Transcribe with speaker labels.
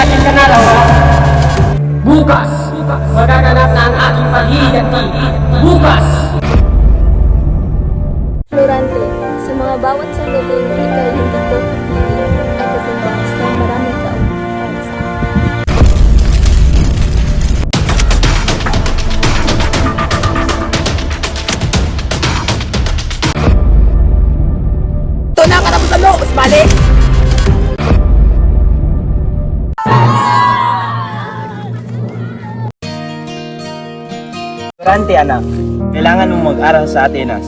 Speaker 1: natin kanalaw. Bukas, magaganap na ang aking paghihiganti. Bukas!
Speaker 2: Florante, sa mga bawat sandali na ikaw hindi ko pipigil ay katumbas ng maraming taon para sa akin.
Speaker 3: Ito na katapusan mo, Usmali!
Speaker 4: Florante anak, kailangan mong mag-aral sa Atenas.